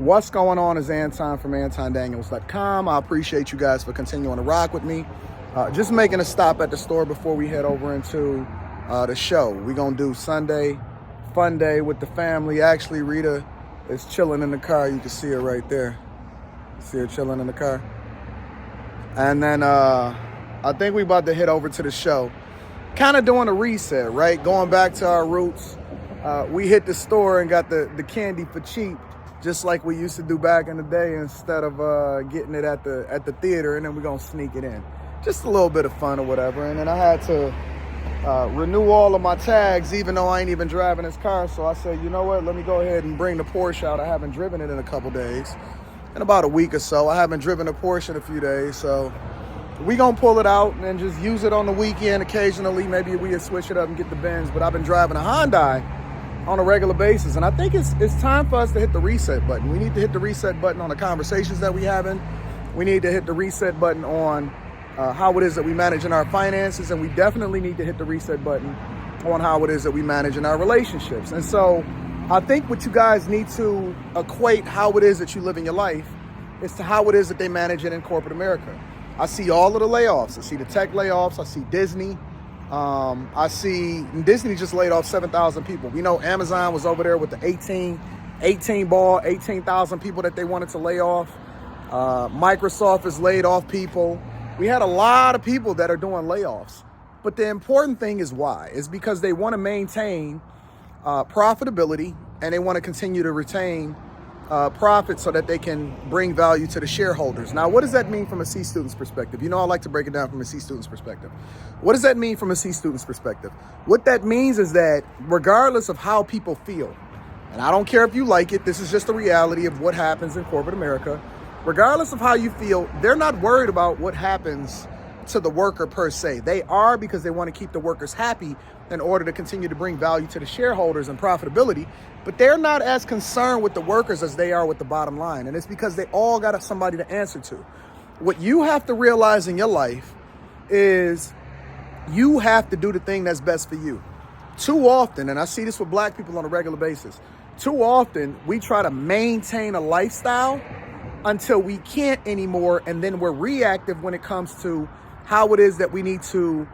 What's going on is Anton from AntonDaniels.com. I appreciate you guys for continuing to rock with me. Just making a stop at the store before we head over into the show. We're going to do Sunday fun day with the family. Actually, Rita is chilling in the car. You can see her right there. See her chilling in the car. And then I think we about to head over to the show. Kind of doing a reset, right? Going back to our roots. We hit the store and got the candy for cheap, just like we used to do back in the day, instead of getting it at the theater, and then we're gonna sneak it in. Just a little bit of fun or whatever. And then I had to renew all of my tags, even though I ain't even driving this car. So I said, you know what, let me go ahead and bring the Porsche out. I haven't driven it in a couple days, in about a week or so. I haven't driven a Porsche in a few days, so we gonna pull it out and just use it on the weekend occasionally. Maybe we can switch it up and get the Benz, but I've been driving a Hyundai on a regular basis, and I think it's time for us to hit the reset button. We need to hit the reset button on the conversations that we having. We need to hit the reset button on how it is that we manage in our finances, and we definitely need to hit the reset button on how it is that we manage in our relationships. And so I think what you guys need to equate how it is that you live in your life is to how it is that they manage it in corporate America. I see all of the layoffs. I see the tech layoffs. I see Disney. I see Disney just laid off 7,000 people. We know Amazon was over there with the 18,000 people that they wanted to lay off. Microsoft has laid off people. We had a lot of people that are doing layoffs. But the important thing is why? It's because they want to maintain profitability, and they want to continue to retain profit so that they can bring value to the shareholders. Now, what does that mean from a C student's perspective? You know, I like to break it down from a C student's perspective. What does that mean from a C student's perspective? What that means is that regardless of how people feel, and I don't care if you like it, this is just the reality of what happens in corporate America. Regardless of how you feel, they're not worried about what happens to the worker per se. They are, because they want to keep the workers happy in order to continue to bring value to the shareholders and profitability. But they're not as concerned with the workers as they are with the bottom line. And it's because they all got somebody to answer to. What you have to realize in your life is you have to do the thing that's best for you. Too often, and I see this with black people on a regular basis, too often we try to maintain a lifestyle until we can't anymore. And then we're reactive when it comes to how it is that we need to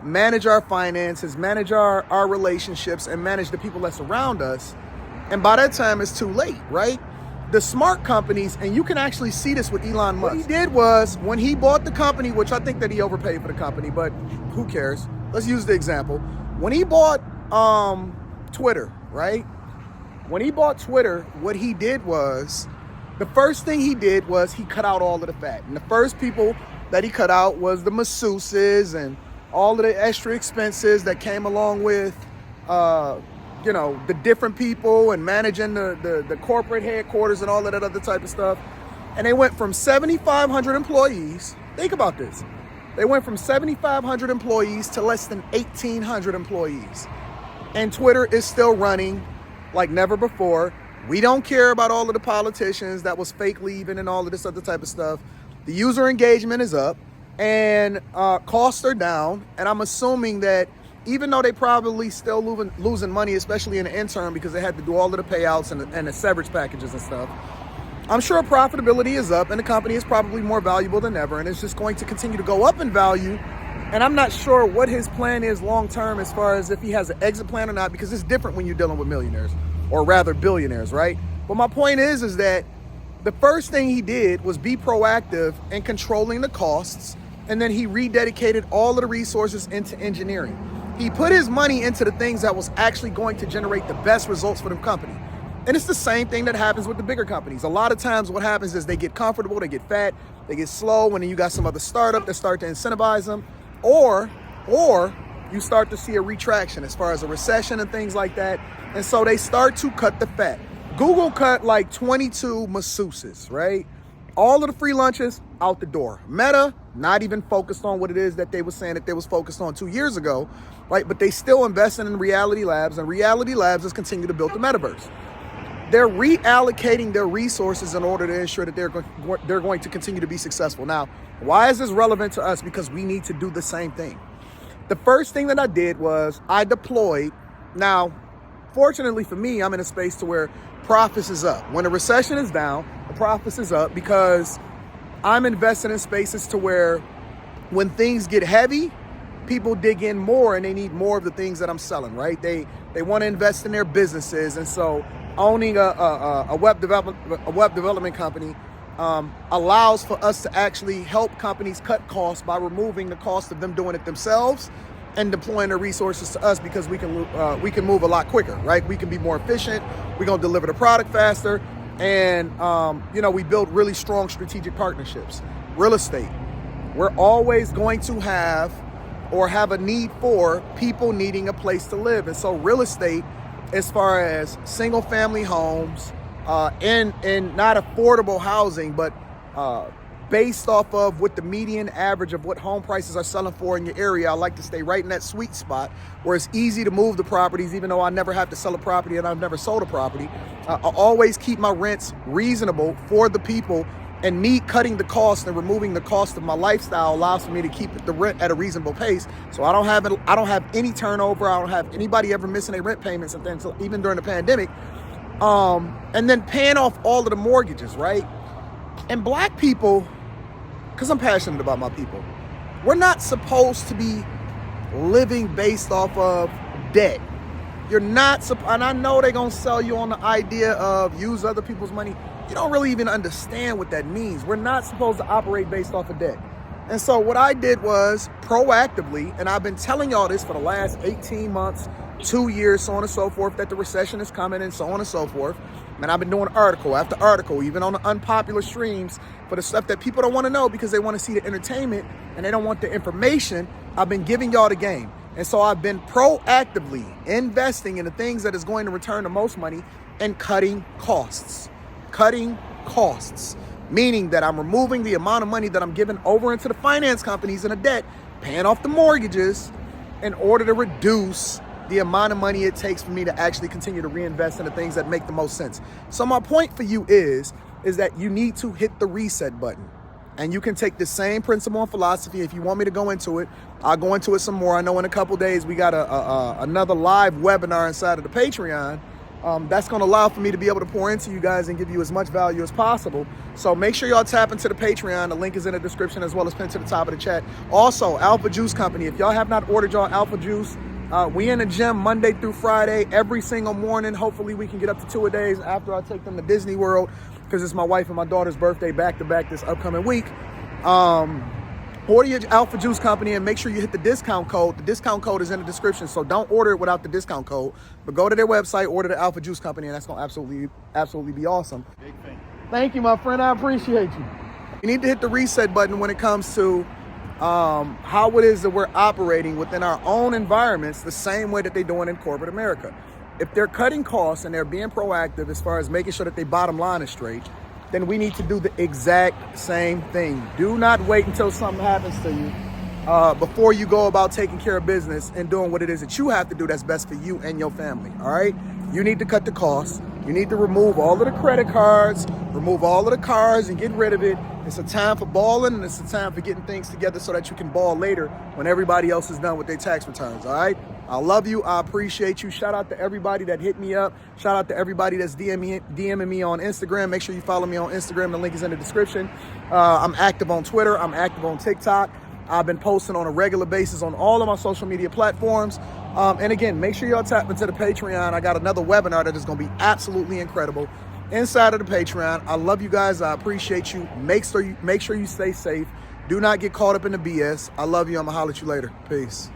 manage our finances, manage our relationships, and manage the people that surround us. And by that time, it's too late, right? The smart companies, and you can actually see this with Elon Musk. What he did was, when he bought the company, which I think that he overpaid for the company, but who cares? Let's use the example. When he bought Twitter, right? When he bought Twitter, what he did was, the first thing he did was he cut out all of the fat. And the first people that he cut out was the masseuses and all of the extra expenses that came along with, the different people and managing the corporate headquarters and all of that other type of stuff. And they went from 7,500 employees. Think about this. They went from 7,500 employees to less than 1,800 employees. And Twitter is still running like never before. We don't care about all of the politicians that was fake leaving and all of this other type of stuff. The user engagement is up, and costs are down. And I'm assuming that even though they probably still losing money, especially in the interim, because they had to do all of the payouts and the severance packages and stuff, I'm sure profitability is up, and the company is probably more valuable than ever, and it's just going to continue to go up in value. And I'm not sure what his plan is long term, as far as if he has an exit plan or not, because it's different when you're dealing with millionaires, or rather billionaires, right? But my point is that the first thing he did was be proactive in controlling the costs, and then he rededicated all of the resources into engineering. He put his money into the things that was actually going to generate the best results for the company. And it's the same thing that happens with the bigger companies. A lot of times what happens is they get comfortable, they get fat, they get slow, and then you got some other startup that start to incentivize them, or you start to see a retraction as far as a recession and things like that. And so they start to cut the fat. Google cut like 22 masseuses, right? All of the free lunches out the door. Meta, not even focused on what it is that they were saying that they was focused on 2 years ago, right? But they still investing in Reality Labs, and Reality Labs is continuing to build the metaverse. They're reallocating their resources in order to ensure that they're going to continue to be successful. Now, why is this relevant to us? Because we need to do the same thing. The first thing that I did was I deployed. Now, fortunately for me, I'm in a space to where profits is up. When the recession is down, the profits is up because I'm investing in spaces to where when things get heavy, people dig in more and they need more of the things that I'm selling, right? They want to invest in their businesses. And so owning a web development company allows for us to actually help companies cut costs by removing the cost of them doing it themselves and deploying the resources to us because we can move a lot quicker, right? We can be more efficient. We're going to deliver the product faster. And, we build really strong strategic partnerships. Real estate. We're always going to have a need for people needing a place to live. And so real estate, as far as single family homes, and not affordable housing, but based off of what the median average of what home prices are selling for in your area, I like to stay right in that sweet spot where it's easy to move the properties, even though I never have to sell a property and I've never sold a property. I always keep my rents reasonable for the people, and me cutting the cost and removing the cost of my lifestyle allows for me to keep the rent at a reasonable pace. So I don't have any turnover. I don't have anybody ever missing their rent payments and things, even during the pandemic. And then paying off all of the mortgages, right? And black people, because I'm passionate about my people, we're not supposed to be living based off of debt. You're not, and I know they're going to sell you on the idea of use other people's money. You don't really even understand what that means. We're not supposed to operate based off of debt. And so what I did was proactively, and I've been telling y'all this for the last 18 months, 2 years, so on and so forth, that the recession is coming and so on and so forth. And I've been doing article after article, even on the unpopular streams, for the stuff that people don't want to know because they want to see the entertainment and they don't want the information. I've been giving y'all the game. And so I've been proactively investing in the things that is going to return the most money and cutting costs. Cutting costs, meaning that I'm removing the amount of money that I'm giving over into the finance companies in a debt, paying off the mortgages in order to reduce the amount of money it takes for me to actually continue to reinvest in the things that make the most sense. So my point for you is that you need to hit the reset button. And you can take the same principle and philosophy. If you want me to go into it, I'll go into it some more. I know in a couple days we got another live webinar inside of the Patreon. That's going to allow for me to be able to pour into you guys and give you as much value as possible. So make sure y'all tap into the Patreon. The link is in the description as well as pinned to the top of the chat. Also, Alpha Juice Company. If y'all have not ordered y'all Alpha Juice, we in the gym Monday through Friday, every single morning. Hopefully we can get up to 2 a days after I take them to Disney World, because it's my wife and my daughter's birthday back-to-back this upcoming week. Order your Alpha Juice Company and make sure you hit the discount code. The discount code is in the description, so don't order it without the discount code. But go to their website, order the Alpha Juice Company, and that's going to absolutely be awesome. Big thing. Thank you, my friend. I appreciate you. You need to hit the reset button when it comes to how it is that we're operating within our own environments the same way that they're doing in corporate America. If they're cutting costs and they're being proactive as far as making sure that their bottom line is straight, then we need to do the exact same thing. Do not wait until something happens to you before you go about taking care of business and doing what it is that you have to do that's best for you and your family, all right? You need to cut the costs. You need to remove all of the credit cards, remove all of the cars and get rid of it. It's a time for balling, and it's a time for getting things together so that you can ball later when everybody else is done with their tax returns, all right? I love you. I appreciate you. Shout out to everybody that hit me up. Shout out to everybody that's DMing me on Instagram. Make sure you follow me on Instagram. The link is in the description. I'm active on Twitter. I'm active on TikTok. I've been posting on a regular basis on all of my social media platforms. And again, make sure y'all tap into the Patreon. I got another webinar that is going to be absolutely incredible inside of the Patreon. I love you guys. I appreciate you. Make sure you stay safe. Do not get caught up in the BS. I love you. I'm going to holler at you later. Peace.